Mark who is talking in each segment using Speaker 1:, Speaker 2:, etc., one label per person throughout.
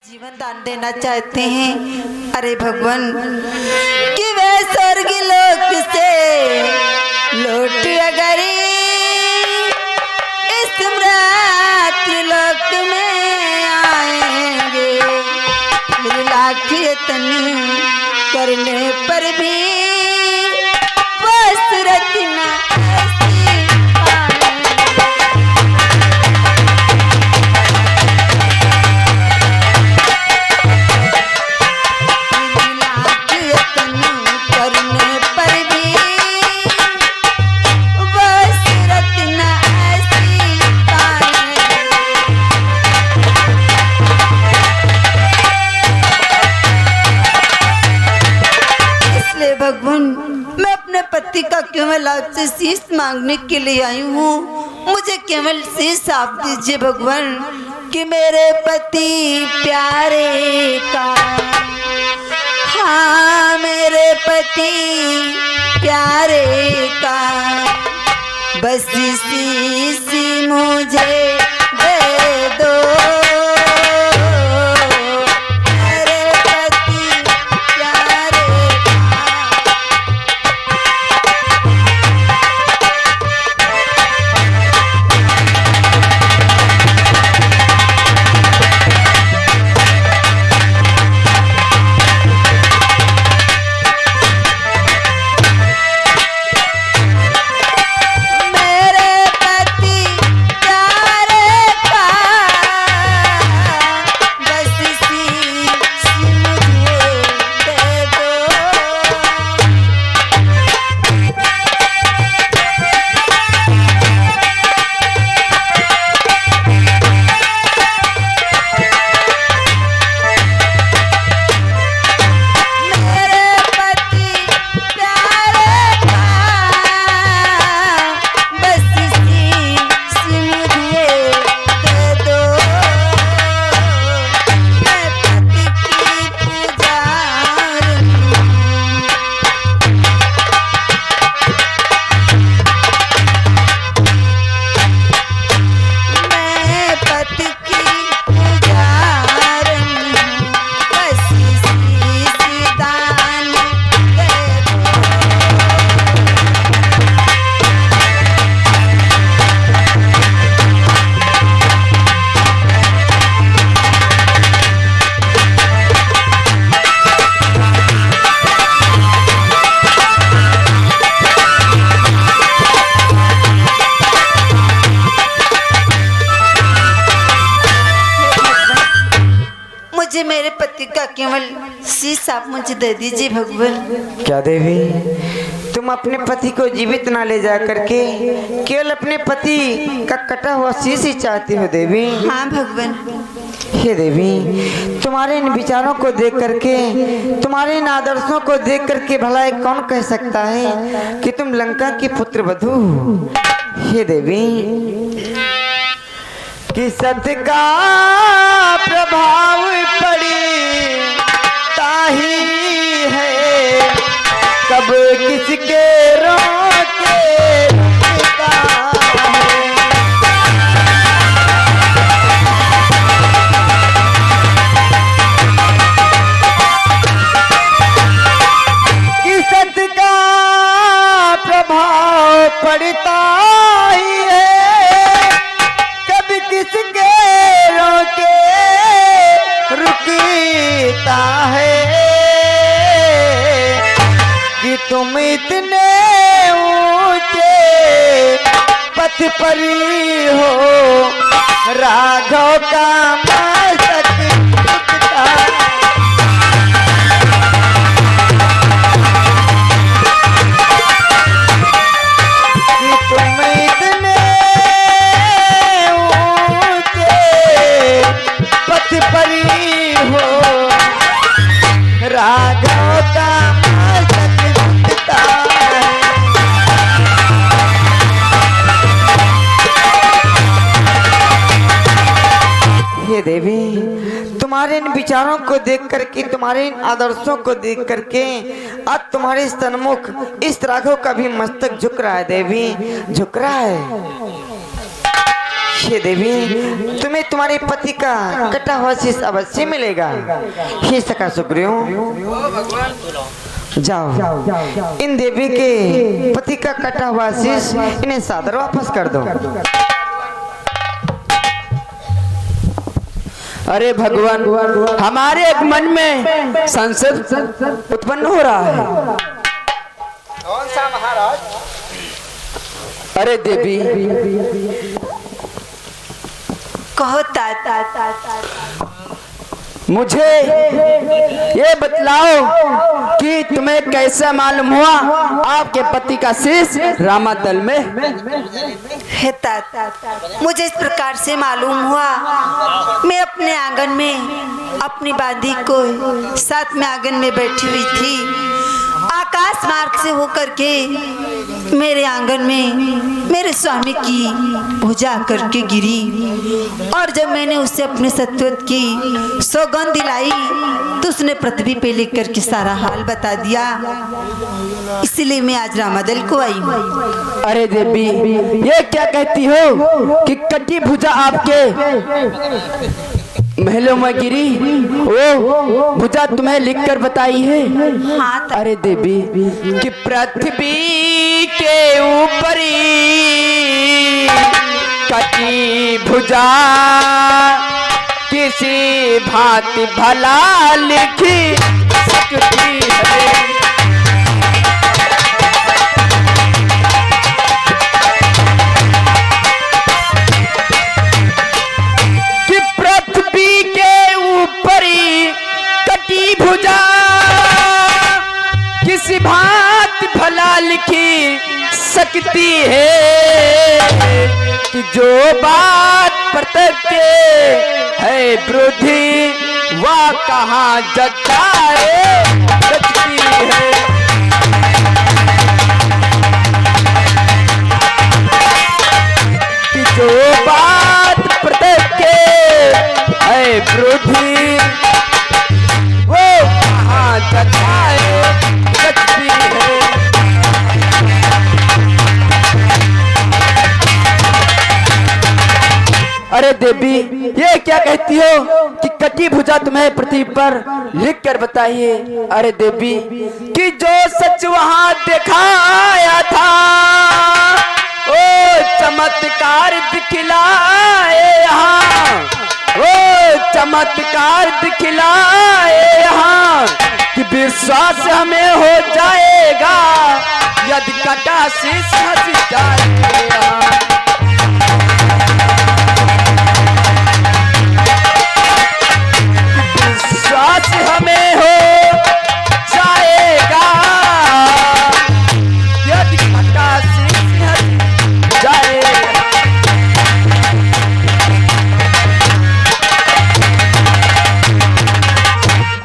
Speaker 1: जीवन दान देना चाहते हैं। अरे भगवान कि वे स्वर्ग लोक से लौट अगर इस मृत्यु लोक में आएंगे, लाख यत्न करने पर भी वो सूरत न भगवान, मैं अपने पति का केवल आपसे शीश मांगने के लिए आई हूँ। मुझे केवल शीश आप दीजिए भगवान कि मेरे पति प्यारे का, हाँ मेरे पति प्यारे का बस शीश मुझे दे दो। मेरे पति का केवल शीश आप मुझे दे दीजिए भगवान।
Speaker 2: क्या देवी, तुम अपने पति को जीवित ना ले जा करके केवल अपने पति का कटा हुआ शीश ही चाहती हो देवी?
Speaker 1: हाँ भगवान।
Speaker 2: हे देवी, तुम्हारे इन विचारों को देख करके, तुम्हारे इन आदर्शों को देख करके भला एक कौन कह सकता है कि तुम लंका की पुत्र वधू? हे देवी, कि सत्य का प्रभाव पड़ता ही है, कब किसके रोके रुकता है। कि सत्य का प्रभाव पड़ता ही है, कभी किसके रोके रुकता है। कि तुम इतने ऊंचे पथ पर हो, राघव का मस्तक झुकता है। कि तुम इतने पथ परी हो, राघव का मस्तक झुकता है। हे देवी, तुम्हारे इन विचारों को देख करके, तुम्हारे इन आदर्शों को देख करके आज तुम्हारे सन्मुख इस राघव का भी मस्तक झुक रहा है देवी, झुक रहा है। हे देवी, तुम्हें तुम्हारे पति का कटा हुआ शीश अवश्य मिलेगा। हे सखा सुग्रीव, जाओ इन देवी के पति का कटा हुआ शीश इन्हें सादर वापस कर दो।
Speaker 3: अरे भगवान, हमारे एक मन में संशय उत्पन्न हो रहा है।
Speaker 2: कौन सा महाराज?
Speaker 3: अरे देवी,
Speaker 1: कहो ताता।
Speaker 3: मुझे ये बतलाओ कि तुम्हें कैसा मालूम हुआ आपके पति का शीश रामादल में?
Speaker 1: हे ताता, मुझे इस प्रकार से मालूम हुआ, मैं अपने आंगन में अपनी बांदी को साथ में आंगन में बैठी हुई थी। आकाश मार्ग से होकर के मेरे आंगन में मेरे स्वामी की भुजा करके गिरी, और जब मैंने उसे अपने सत्वत की सौगंध दिलाई तो उसने पृथ्वी पे लेकर के सारा हाल बता दिया। इसलिए मैं आज रामादल को आई हूँ।
Speaker 3: अरे देवी, ये क्या कहती हो कि कटी भुजा आपके महलों में गिरी? वो भुजा तुम्हें लिखकर बताई है?
Speaker 1: हाँ।
Speaker 3: अरे देवी, कि पृथ्वी के ऊपर कटी भुजा किसी भांति भला लिखी सकती है। भुजा किसी भांति भला लिखी सकती है कि जो बात प्रत्यक्ष है वृद्धि वह कहाँ जचाए सकती है। कि जो बात प्रत्यक्ष है वृद्धि सकती है। अरे देवी, ये क्या कहती हो कि कटी भुजा तुम्हें पृथ्वी पर लिख कर बताइए? अरे देवी, कि जो सच वहां दिखाया था ओ चमत्कार दिखलाए यहाँ, ओ चमत्कार दिखलाए यहाँ, कि विश्वास हमें हो जाएगा यदि कटा शीश हंस जाएगा। विश्वास हमें हो जाएगा यदि कटा शीश हंस जाएगा।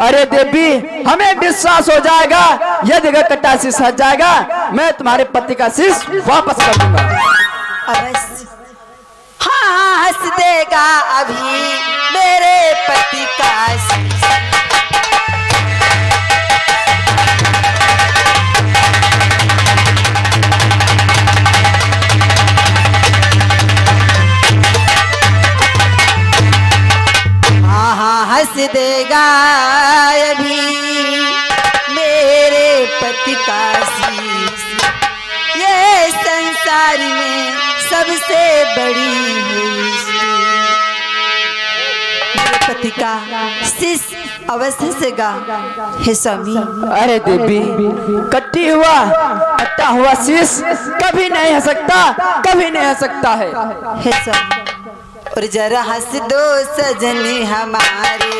Speaker 3: अरे देवी, हमें विश्वास हो जाएगा यदि कटा शीश हट जाएगा, मैं तुम्हारे पति का शीश वापस कर दूंगा।
Speaker 1: अवश्य। हाँ, हंस देगा अभी मेरे पति का शीश। हंस देगा अभी मेरे पति का शीश। ये संसार में सबसे बड़ी है मेरे पति का शीश अवश्य हंसेगा। हे स्वामी।
Speaker 3: अरे देवी, कटा हुआ शीश कभी नहीं हंस सकता, कभी नहीं हंस सकता है।
Speaker 1: हे स्वामी, और जरा हंस दो सजन हमारे,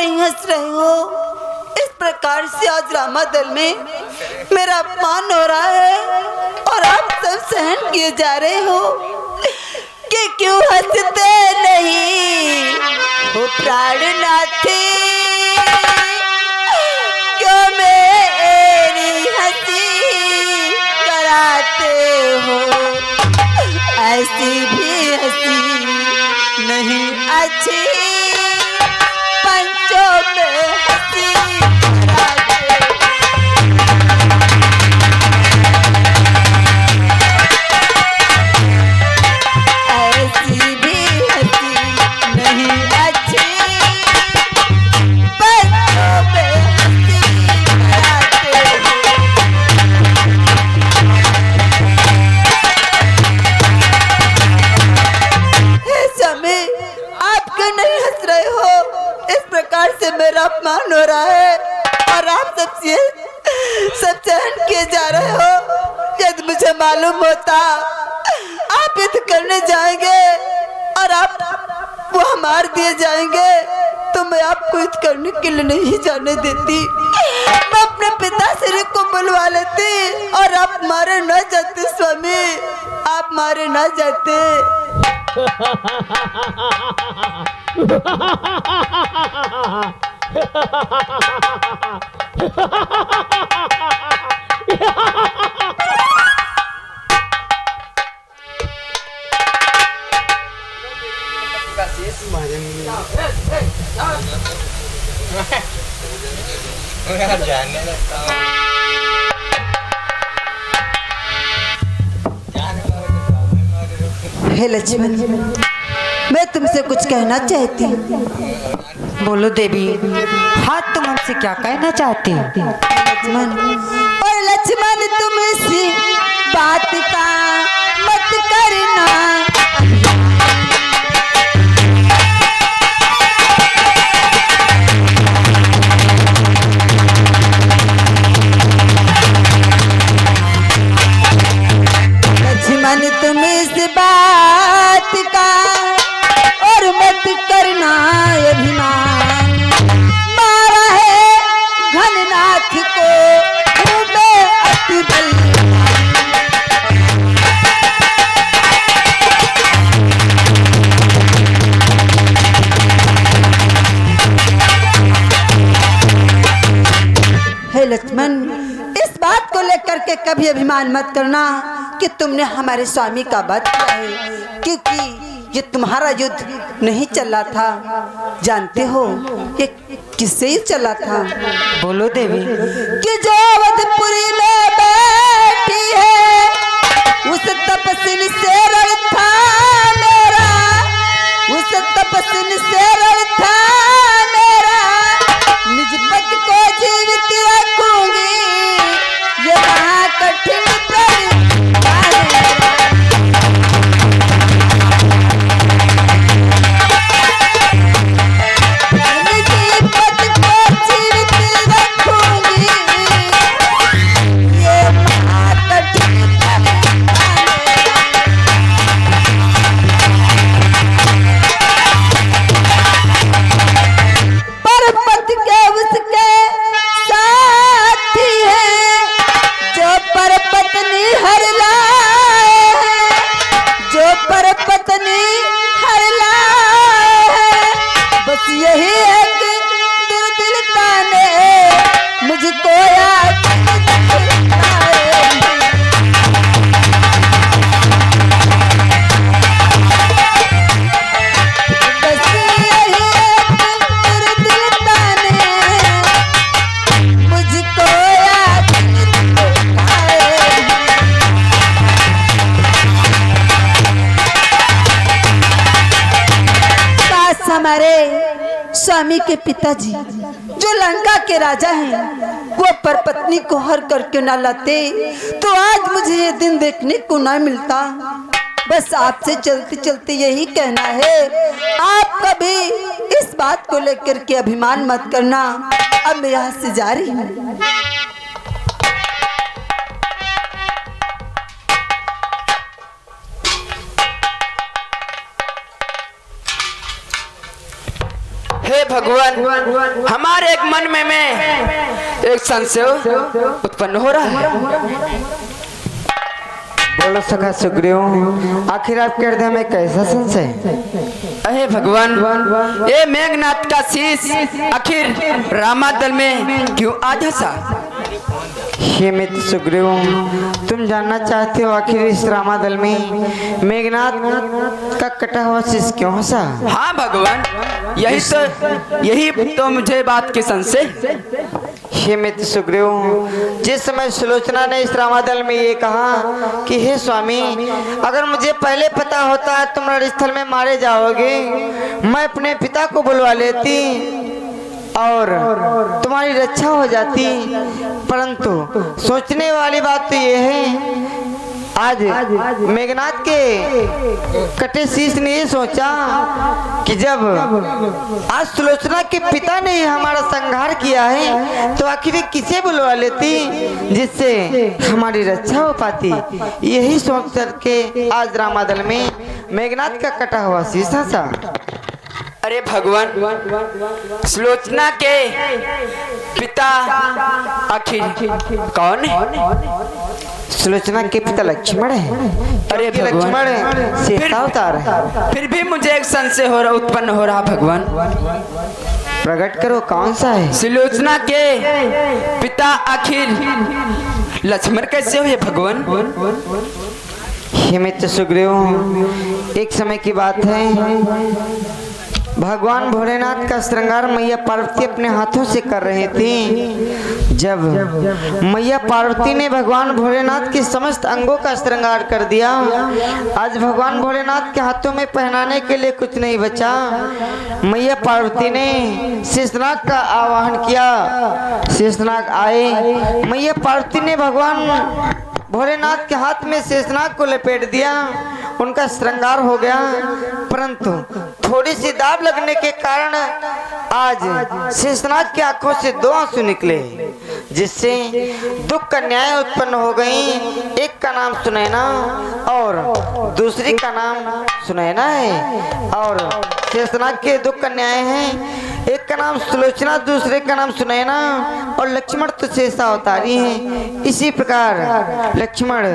Speaker 1: नहीं हंस रहे हो? इस प्रकार से आज रामा दल में मेरा अपमान हो रहा है और आप सब सहन किए जा रहे हो कि क्यों हंसते नहीं हो प्राणनाथे? क्यों मेरी हंसी कराते हो? ऐसी भी हंसी नहीं अच्छी, पंचों में हंसी कराते हो। ऐसी भी हंसी नहीं अच्छी, पंचों में हंसी कराते हो। समय आप क्यों नहीं हंस रहे हो? इस प्रकार से मेरा अपमान हो रहा है और आप सब सहन किए जा रहे हो। यदि मुझे मालूम होता आप युद्ध करने जाएंगे और आप वो मार दिए जाएंगे तो मैं आपको युद्ध करने के लिए नहीं जाने देती। मैं अपने पिताश्री को बुलवा लेती और आप मारे न जाते स्वामी, आप मारे न जाते। हे लक्ष्मण, मैं तुमसे कुछ कहना चाहती हूँ।
Speaker 2: बोलो देवी। हाँ, तुम हमसे क्या कहना चाहती हो?
Speaker 1: लक्ष्मण, और लक्ष्मण तुम इसी बात का मत करना। लक्ष्मण तुम इस बात का और मत करना अभिमान। मारा है घननाथ को खूबे अति बलवान। हे लक्ष्मण, इस बात को लेकर के कभी अभिमान मत करना कि तुमने हमारे स्वामी का वध किया है, क्योंकि ये तुम्हारा युद्ध नहीं चला था। जानते हो ये किससे ही चला था?
Speaker 2: बोलो देवी।
Speaker 1: कि जो अवधपुरी में बैठी है उस तपस्विनी से रण था मेरा, उस तपस्विनी से रण था मेरा। निज पति को जीवित रखूंगी, ये महा कठिन हमारे स्वामी के पिताजी जो लंका के राजा हैं, वो पर पत्नी को हर करके ना लाते तो आज मुझे ये दिन देखने को ना मिलता। बस आपसे चलते चलते यही कहना है, आप कभी इस बात को लेकर के अभिमान मत करना। अब मैं यहाँ से जा रही हूँ।
Speaker 3: हे भगवान, हमारे एक मन में एक संशय उत्पन्न हो रहा है।
Speaker 2: बोलो सखा सुग्रीव, आखिर आपके हृदय में कैसा संशय?
Speaker 3: अहे भगवान, ये मेघनाथ का शीश आखिर रामादल में क्यों आज हंसा?
Speaker 2: हे मित्र सुग्रीव, तुम जानना चाहते हो आखिर इस रामादल में मेघनाथ का कटा हुआ शीश क्यों हंसा?
Speaker 3: हाँ भगवान, यही तो मुझे बात की संशय।
Speaker 2: हे मित्र सुग्रीव, जिस समय सुलोचना ने इस रामादल में ये कहा कि हे स्वामी, अगर मुझे पहले पता होता तुम रणस्थल में मारे जाओगे, मैं अपने पिता को बुलवा लेती और तुम्हारी रक्षा हो जाती। परंतु सोचने वाली बात तो ये है, आज मेघनाथ के कटे शीश ने ये सोचा कि जब आज सुलोचना के पिता ने हमारा संहार किया है तो आखिर किसे बुलवा लेती जिससे हमारी रक्षा हो पाती। यही सोच करके आज रामादल में मेघनाथ का कटा हुआ शीश हंसा।
Speaker 3: अरे भगवान, सुलोचना के पिता आखिर कौन है?
Speaker 2: सुलोचना के पिता लक्ष्मण है।
Speaker 3: अरे
Speaker 2: लक्ष्मण शेषावतार है।
Speaker 3: फिर भी मुझे एक संशय उत्पन्न हो रहा भगवान।
Speaker 2: प्रकट करो, कौन सा है?
Speaker 3: सुलोचना के पिता आखिर लक्ष्मण कैसे हुए भगवान?
Speaker 2: हे मित्र सुग्रीव, एक समय की बात है, भगवान भोलेनाथ का श्रृंगार मैया पार्वती अपने हाथों से कर रहे थे। जब मैया पार्वती ने भगवान भोलेनाथ के समस्त अंगों का श्रृंगार कर दिया, आज भगवान भोलेनाथ के हाथों में पहनाने के लिए कुछ नहीं बचा। मैया पार्वती ने शेषनाग का आवाहन किया, शेषनाग आए। मैया पार्वती ने भगवान भोलेनाथ के हाथ में शेषनाग को लपेट दिया, उनका श्रृंगार हो गया। परंतु थोड़ी सी दाब लगने के कारण आज शेषनाग की आंखों से 2 आंसू निकले, जिससे दुख का न्याय उत्पन्न हो गई। एक का नाम सुनैना और दूसरी का नाम सुनैना है, और शेषनाग के दुख का न्याय है। एक का नाम सुलोचना, दूसरे का नाम सुनैना, और लक्ष्मण तो शेषावतारी है। इसी प्रकार लक्ष्मण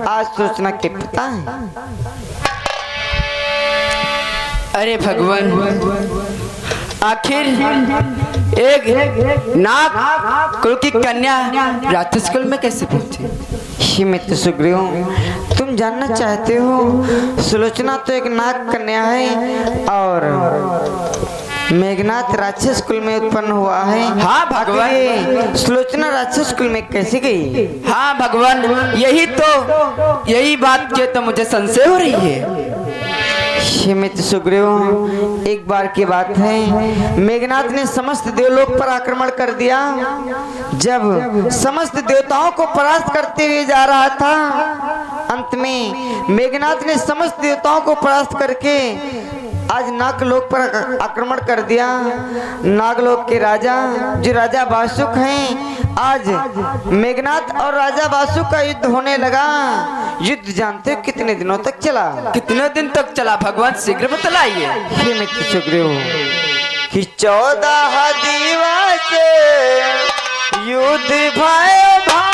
Speaker 2: आज सुलोचना के पिता हैं।
Speaker 3: अरे भगवान, आखिर एक नाग कुल की कन्या राक्षस कुल में कैसे पहुंची?
Speaker 2: हे मित्र सुग्रीव, तुम जानना चाहते हो, सुलोचना तो एक नाग कन्या है और मेघनाथ राक्षस कुल में उत्पन्न हुआ है।
Speaker 3: हाँ भगवान,
Speaker 2: सुलोचना राक्षस कुल में कैसे गई?
Speaker 3: हाँ भगवान, यही बात के तो मुझे संशय हो रही है।
Speaker 2: हे मित्र सुग्रीव, एक बार की बात है, मेघनाथ ने समस्त देवलोक पर आक्रमण कर दिया। जब समस्त देवताओं को परास्त करते हुए जा रहा था, अंत में मेघनाथ ने समस्त देवताओं को परास्त करके आज नागलोक पर आक्रमण कर दिया। नागलोक के राजा जो राजा वासुक हैं, आज मेघनाथ और राजा वासुक का युद्ध होने लगा। युद्ध जानते हो कितने दिनों तक चला?
Speaker 3: कितने दिन तक चला भगवान, शीघ्र बतलाइए।
Speaker 2: हे मित्र सुग्रीव, कि 14 दिवस युद्ध भय भारी,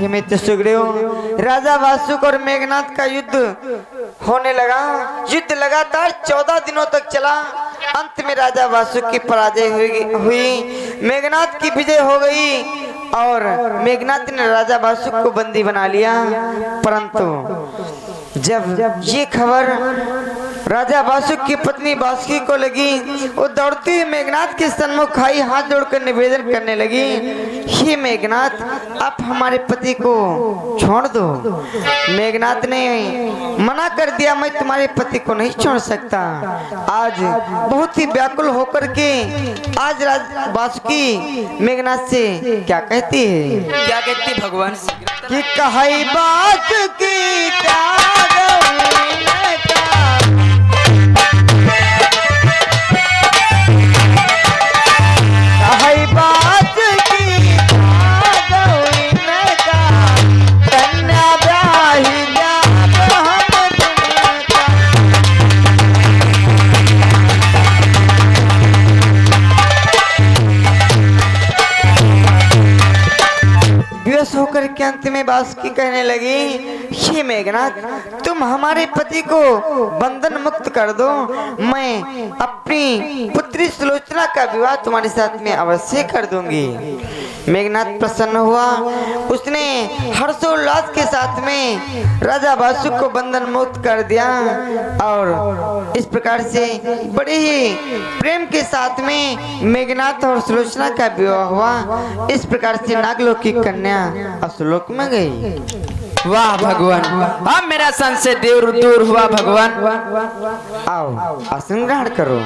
Speaker 2: मित्र सुग्रीव, राजा वासुक और मेघनाथ का युद्ध होने लगा। युद्ध लगातार 14 दिनों तक चला। अंत में राजा वासुक की पराजय हुई, मेघनाथ की विजय हो गई और मेघनाथ ने राजा वासुक को बंदी बना लिया। परंतु जब ये खबर राजा बासुक की पत्नी बासुकी को लगी, वो दौड़ती हुई मेघनाथ के सन्मुख आई, हाथ जोड़कर निवेदन करने लगी, हे मेघनाथ आप हमारे पति को छोड़ दो। मेघनाथ ने मना कर दिया, मैं तुम्हारे पति को नहीं छोड़ सकता। आज बहुत ही व्याकुल होकर के आज बासुकी मेघनाथ से क्या कहती है?
Speaker 3: क्या कहती भगवान?
Speaker 2: कि कहाई बात की त्याग कहाई बात की कन्या ब्याही विवश होकर के अंत में बासुकी कहने लगी, हे मेघनाथ तुम हमारे पति को बंधन मुक्त कर दो, मैं अपनी पुत्री सुलोचना का विवाह तुम्हारे साथ में अवश्य कर दूंगी। मेघनाथ प्रसन्न हुआ, उसने हर्षोल्लास के साथ में राजा बासुक को बंधन मुक्त कर दिया और इस प्रकार से बड़े ही प्रेम के साथ में मेघनाथ और सुलोचना का विवाह हुआ। इस प्रकार से नागलोक की कन्या असुलोक में गई।
Speaker 3: वाह भगवान, अब मेरा संशय दूर हुआ भगवान।
Speaker 2: आओ आसन ग्रहण करो।